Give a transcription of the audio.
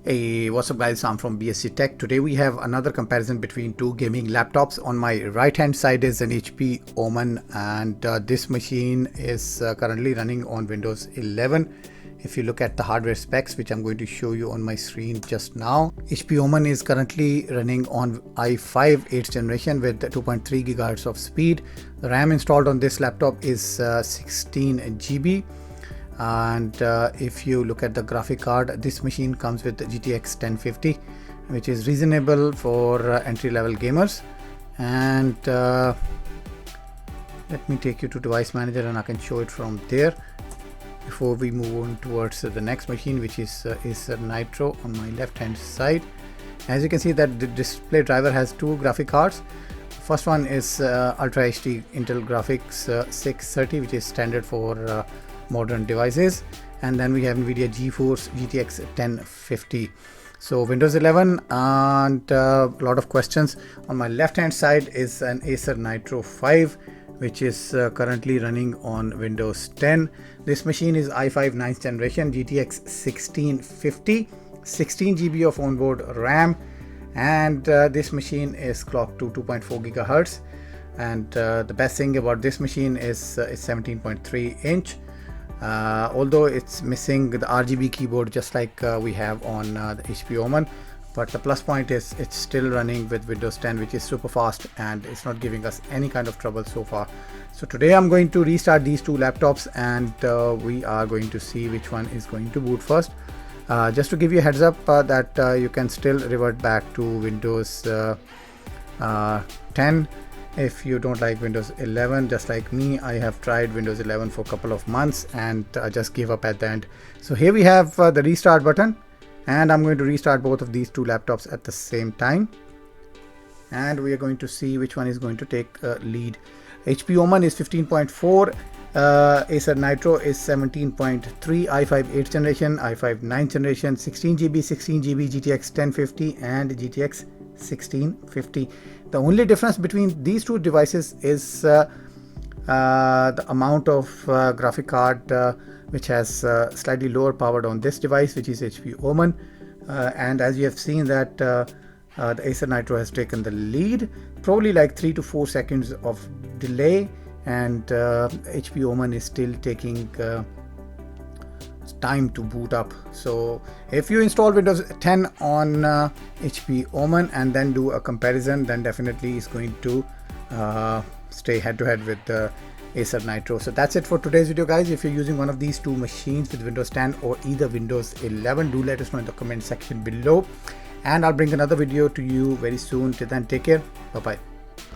Hey, what's up guys, I'm from BSC Tech. Today we have another comparison between two gaming laptops. On my right hand side is an HP Omen, and this machine is currently running on Windows 11. If you look at the hardware specs, which I'm going to show you on my screen just now, HP Omen is currently running on i5 8th generation with 2.3 GHz of speed. The RAM installed on this laptop is 16 GB. And if you look at the graphic card, this machine comes with the GTX 1050, which is reasonable for entry-level gamers. And let me take you to device manager and I can show it from there before we move on towards the next machine, which is Acer Nitro on my left hand side. As you can see that the display driver has two graphic cards. First one is Ultra HD Intel Graphics 630, which is standard for modern devices, and then we have NVIDIA GeForce GTX 1050. So Windows 11 and a lot of questions. On my left hand side is an Acer Nitro 5, which is currently running on Windows 10. This machine is i5 9th generation, GTX 1650, 16 GB of onboard RAM, and this machine is clocked to 2.4 GHz. And the best thing about this machine is it's 17.3 inch. Although it's missing the RGB keyboard just like we have on the HP Omen, but the plus point is it's still running with Windows 10, which is super fast, and it's not giving us any kind of trouble so far. So today I'm going to restart these two laptops, and we are going to see which one is going to boot first. Just to give you a heads up that you can still revert back to Windows 10 if you don't like Windows 11. Just like me, I have tried Windows 11 for a couple of months and just gave up at the end. So here we have the restart button, and I'm going to restart both of these two laptops at the same time, and we are going to see which one is going to take lead. HP Omen is 15.4, Acer Nitro is 17.3, i5 8th generation, i5 9th generation, 16 GB, GTX 1050 and GTX 1650. The only difference between these two devices is the amount of graphic card, which has slightly lower powered on this device, which is HP Omen. And as you have seen that the Acer Nitro has taken the lead, probably like 3 to 4 seconds of delay, and HP Omen is still taking time to boot up. So if you install Windows 10 on HP Omen and then do a comparison, then definitely is going to stay head to head with the Acer Nitro. So that's it for today's video guys. If you're using one of these two machines with Windows 10 or either Windows 11, do let us know in the comment section below, and I'll bring another video to you very soon. Till then, take care. Bye bye.